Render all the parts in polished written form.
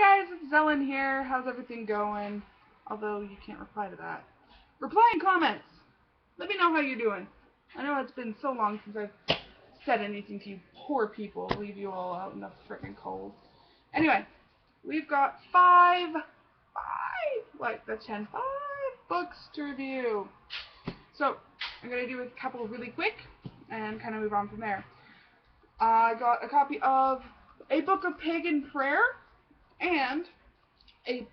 Hi guys, it's Zelen here. How's everything going? Although you can't reply to that. Reply in comments. Let me know how you're doing. I know it's been so long since I've said anything to you poor people. Leave you all out in the freaking cold. Anyway, we've got that's 10, 5 books to review. So, I'm going to do a couple really quick and kind of move on from there. I got a copy of A Book of Pagan Prayer and a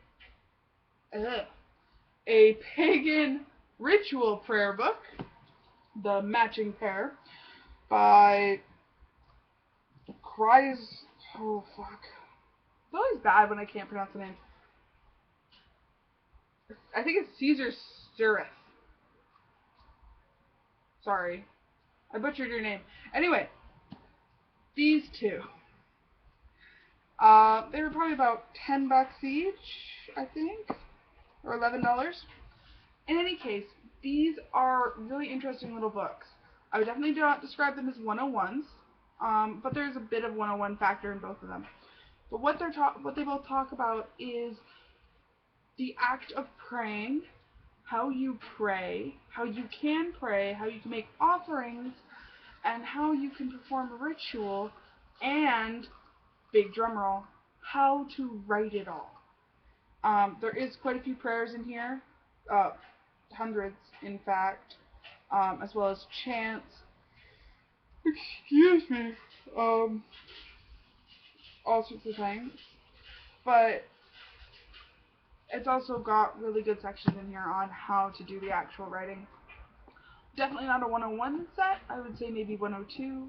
pagan ritual prayer book, the matching pair, by Cries. Oh fuck! It's always bad when I can't pronounce the name. I think it's Caesar Stirith. Sorry, I butchered your name. Anyway, these two. They were probably about $10 each, I think, or $11. In any case, these are really interesting little books. I would definitely not describe them as 101s, but there's a bit of 101 factor in both of them. But what they both talk about is the act of praying, how you pray, how you can pray, how you can make offerings, and how you can perform a ritual, and, big drum roll, how to write it all. There is quite a few prayers in here, hundreds in fact, as well as chants, excuse me, all sorts of things, but it's also got really good sections in here on how to do the actual writing. Definitely not a 101 set, I would say maybe 102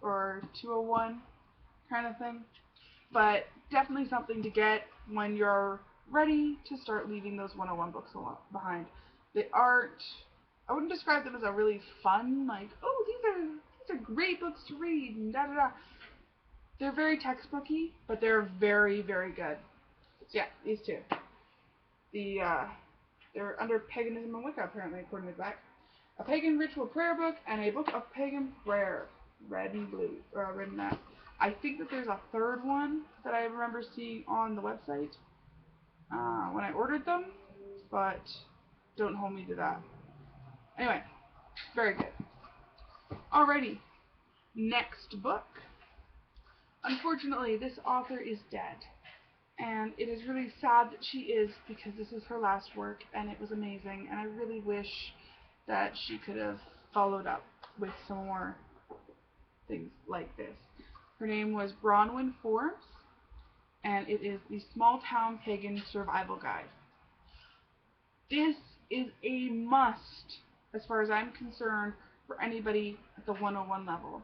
or 201 kind of thing, but definitely something to get when you're ready to start leaving those 101 books behind. They aren't, I wouldn't describe them as a really fun, like, oh, these are great books to read, and da da da. They're very textbooky, but they're very, very good. So yeah, these two. They're under paganism and Wicca, apparently, according to the back. A pagan ritual prayer book and a book of pagan prayer. Red and blue, red and that. I think that there's a third one that I remember seeing on the website when I ordered them, but don't hold me to that. Anyway, very good. Alrighty, next book. Unfortunately, this author is dead, and it is really sad that she is, because this is her last work, and it was amazing, and I really wish that she could have followed up with some more things like this. Her name was Bronwen Forbes, and it is the Small Town Pagan Survival Guide. This is a must, as far as I'm concerned, for anybody at the 101 level.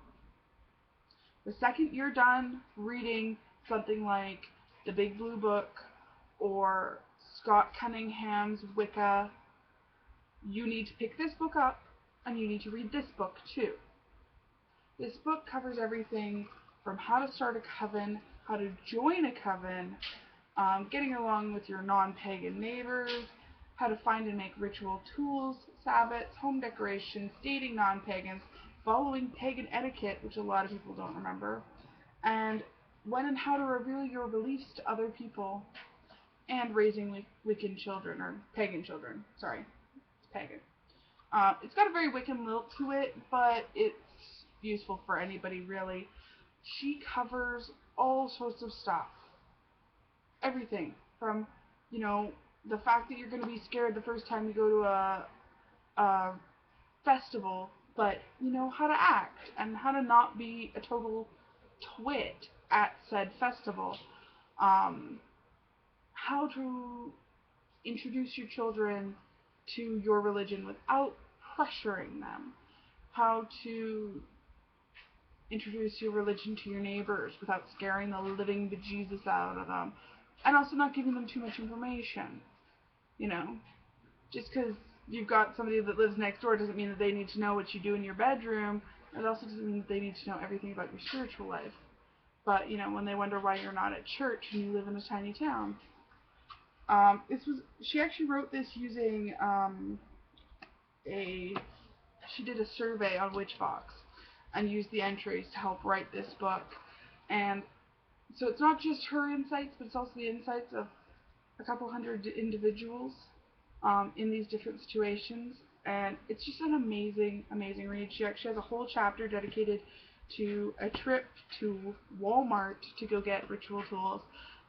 The second you're done reading something like The Big Blue Book or Scott Cunningham's Wicca, you need to pick this book up and you need to read this book too. This book covers everything from how to start a coven, how to join a coven, getting along with your non-pagan neighbors, how to find and make ritual tools, sabbats, home decorations, dating non-pagans, following pagan etiquette, which a lot of people don't remember, and when and how to reveal your beliefs to other people, and raising Wiccan children, or pagan children, sorry, it's pagan. It's got a very Wiccan lilt to it, but it's useful for anybody really. She covers all sorts of stuff. Everything from, the fact that you're going to be scared the first time you go to a festival, but how to act and how to not be a total twit at said festival. How to introduce your children to your religion without pressuring them. How to introduce your religion to your neighbors without scaring the living bejesus out of them. And also not giving them too much information. Just because you've got somebody that lives next door doesn't mean that they need to know what you do in your bedroom. It also doesn't mean that they need to know everything about your spiritual life. But, when they wonder why you're not at church and you live in a tiny town. She actually wrote this using she did a survey on Witchbox and used the entries to help write this book. And So it's not just her insights, but it's also the insights of a couple hundred individuals in these different situations. And it's just an amazing, amazing read. She actually has a whole chapter dedicated to a trip to Walmart to go get ritual tools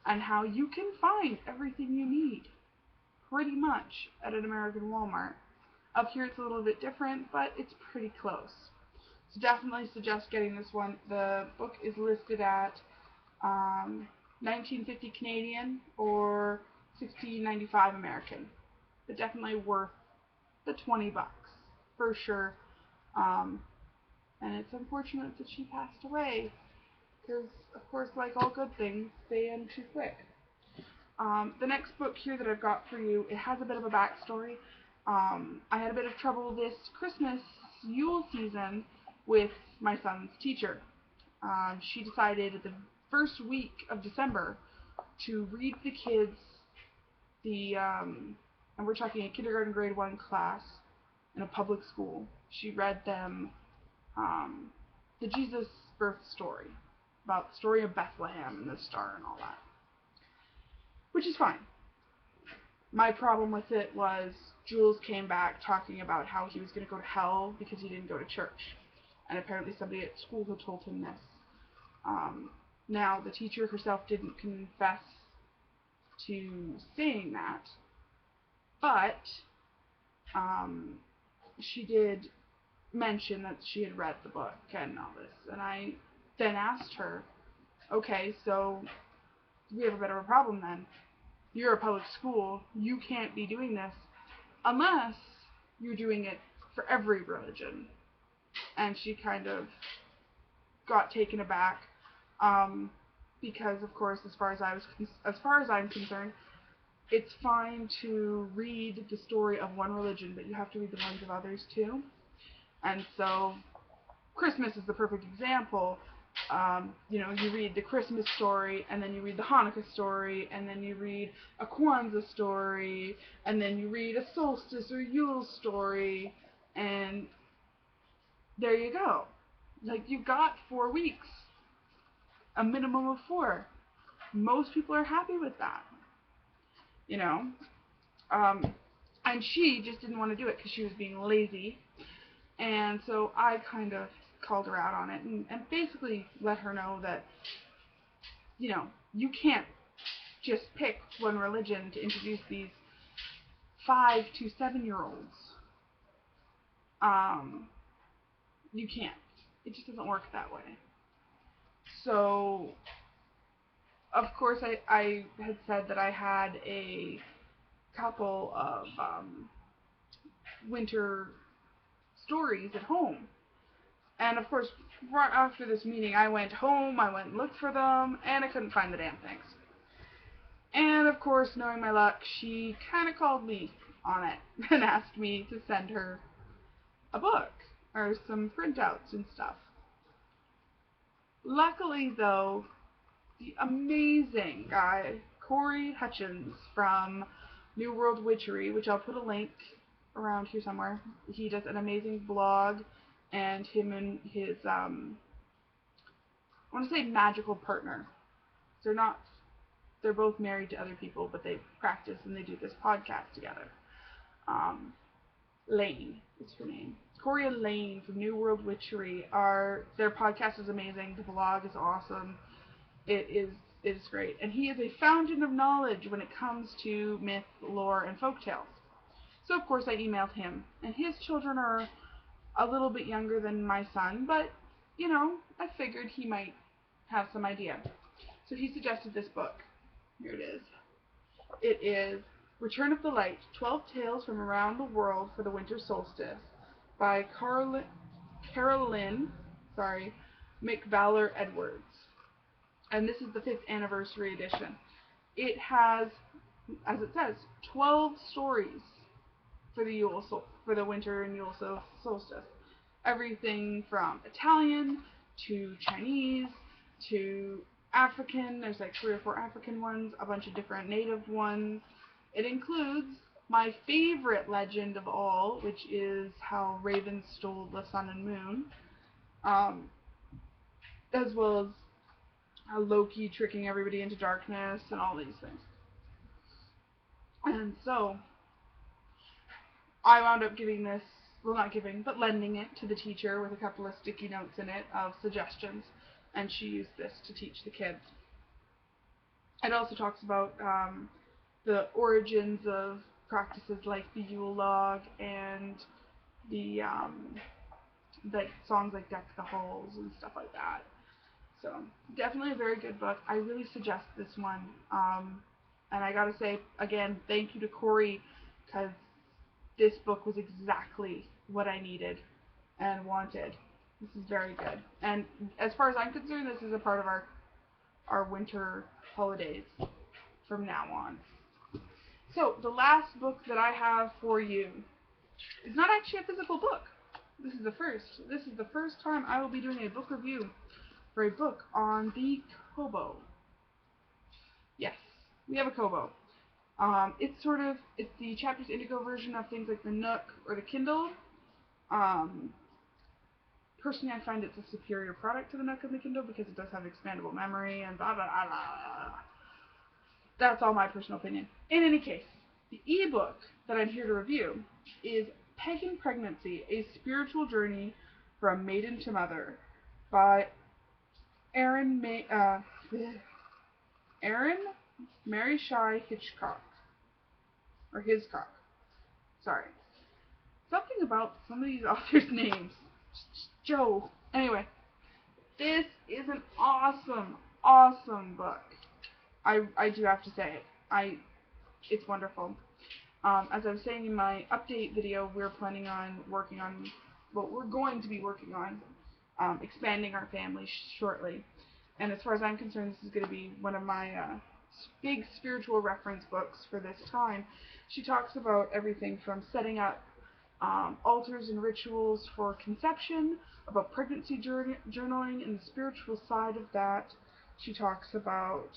and how you can find everything you need pretty much at an American Walmart. Up here it's a little bit different, but it's pretty close. So definitely suggest getting this one. The book is listed at 1950 Canadian or 16.95 American. But definitely worth the $20 for sure. And it's unfortunate that she passed away because, of course, like all good things, they end too quick. The next book here that I've got for you, it has a bit of a backstory. I had a bit of trouble this Christmas Yule season with my son's teacher. She decided at the first week of December to read the kids and we're talking a kindergarten grade 1 class in a public school. She read them the Jesus birth story, about the story of Bethlehem and the star and all that, which is fine. My problem with it was Jules came back talking about how he was going to go to hell because he didn't go to church, and apparently somebody at school had told him this. Now, the teacher herself didn't confess to saying that, but she did mention that she had read the book and all this. And I then asked her, okay, so we have a bit of a problem then. You're a public school. You can't be doing this unless you're doing it for every religion. And she kind of got taken aback because, of course, as far as I'm concerned, it's fine to read the story of one religion, but you have to read the ones of others too. And so Christmas is the perfect example. You read the Christmas story, and then you read the Hanukkah story, and then you read a Kwanzaa story, and then you read a solstice or Yule story, and there you go. Like, you've got 4 weeks. A minimum of 4. Most people are happy with that. And she just didn't want to do it because she was being lazy. And so I kind of called her out on it and basically let her know that, you can't just pick one religion to introduce these 5 to 7-year-olds. You can't. It just doesn't work that way. So, of course, I had said that I had a couple of winter stories at home. And of course, right after this meeting, I went home, I went and looked for them, and I couldn't find the damn things. And of course, knowing my luck, she kind of called me on it and asked me to send her a book or some printouts and stuff. Luckily, though, the amazing guy, Corey Hutchins from New World Witchery, which I'll put a link around here somewhere. He does an amazing blog, and him and his, I want to say magical partner. They're both married to other people, but they practice and they do this podcast together. Lane is her name. Corey and Lane from New World Witchery their podcast is amazing. The blog is awesome. It is great. And he is a fountain of knowledge when it comes to myth, lore, and folktales. So, of course, I emailed him. And his children are a little bit younger than my son, but, I figured he might have some idea. So he suggested this book. Here it is. It is Return of the Light, 12 Tales from Around the World for the Winter Solstice by Carolyn McVikar Edwards. And this is the 5th anniversary edition. It has, as it says, 12 stories for the winter and Yule solstice. Everything from Italian to Chinese to African. There's like 3 or 4 African ones, a bunch of different native ones. It includes my favorite legend of all, which is how ravens stole the sun and moon, as well as Loki tricking everybody into darkness and all these things. And so I wound up giving this, well, not giving, but lending it to the teacher with a couple of sticky notes in it of suggestions, and she used this to teach the kids. It also talks about the origins of practices like the Yule log and the like songs like Deck the Halls and stuff like that. So definitely a very good book. I really suggest this one. And I gotta say again, thank you to Corey, because this book was exactly what I needed and wanted. This is very good. And as far as I'm concerned, this is a part of our winter holidays from now on. So the last book that I have for you is not actually a physical book. This is the first. This is the first time I will be doing a book review for a book on the Kobo. Yes, we have a Kobo. It's the Chapters Indigo version of things like the Nook or the Kindle. Personally, I find it's a superior product to the Nook and the Kindle because it does have expandable memory and blah blah blah blah. That's all my personal opinion. In any case, the ebook that I'm here to review is Pagan Pregnancy: A Spiritual Journey from Maiden to Mother by Aaron Mary Shy Hitchcock. Or Hiscock. Sorry. Something about some of these authors' names. Joe. Anyway, this is an awesome book. I do have to say it. It's wonderful. As I was saying in my update video, we're going to be working on expanding our family shortly. And as far as I'm concerned, this is going to be one of my big spiritual reference books for this time. She talks about everything from setting up altars and rituals for conception, about pregnancy journaling and the spiritual side of that. She talks about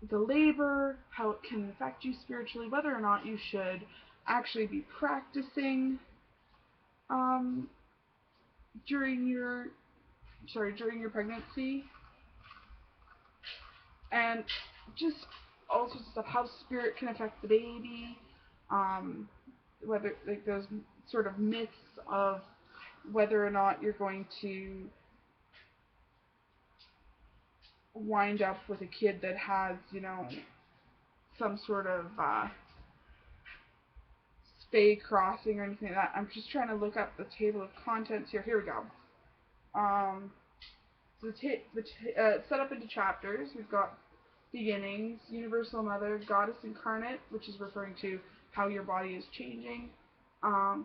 the labor, how it can affect you spiritually, whether or not you should actually be practicing during your pregnancy, and just all sorts of stuff, how spirit can affect the baby, whether like those sort of myths of whether or not you're going to wind up with a kid that has, some sort of spay crossing or anything like that. I'm just trying to look up the table of contents here. Here we go. So it's set up into chapters. We've got beginnings, universal mother, goddess incarnate, which is referring to how your body is changing,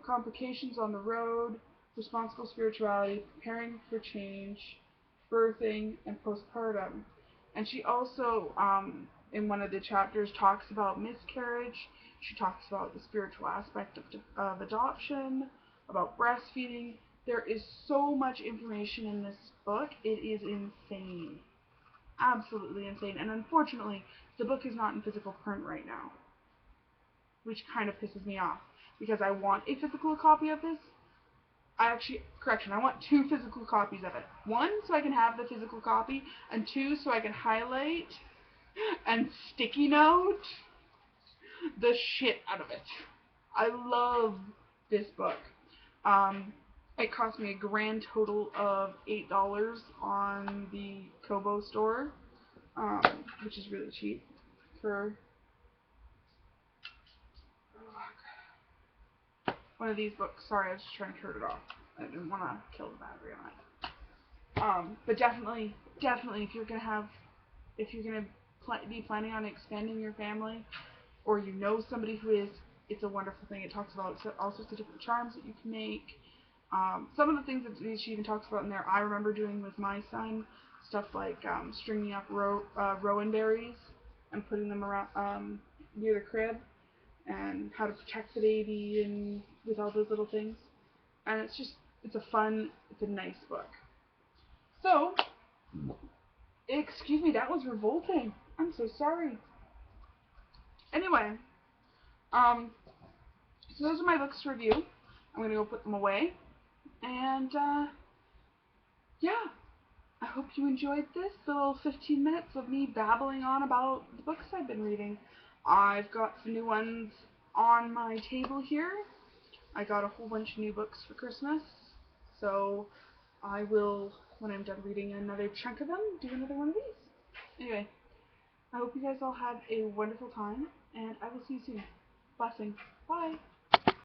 complications on the road, responsible spirituality, preparing for change, birthing, and postpartum. And she also, in one of the chapters, talks about miscarriage. She talks about the spiritual aspect of adoption, about breastfeeding. There is so much information in this book. It is insane. Absolutely insane. And unfortunately, the book is not in physical print right now, which kind of pisses me off, because I want a physical copy of this. I want 2 physical copies of it. 1, so I can have the physical copy, and 2, so I can highlight and sticky note the shit out of it. I love this book. It cost me a grand total of $8 on the Kobo store, which is really cheap for one of these books. Sorry, I was just trying to turn it off. I didn't want to kill the battery on it. But definitely, if you're gonna be planning on expanding your family, or you know somebody who is, it's a wonderful thing. It talks about all sorts of different charms that you can make. Some of the things that she even talks about in there, I remember doing with my son. Stuff like stringing up rowan berries and putting them around near the crib, and how to protect the baby and with all those little things. And it's a nice book. So, excuse me, that was revolting. I'm so sorry. Anyway, so those are my books to review. I'm going to go put them away. And, yeah. I hope you enjoyed this little 15 minutes of me babbling on about the books I've been reading. I've got some new ones on my table here. I got a whole bunch of new books for Christmas, so I will, when I'm done reading another chunk of them, do another one of these. Anyway, I hope you guys all had a wonderful time, and I will see you soon. Blessings. Bye.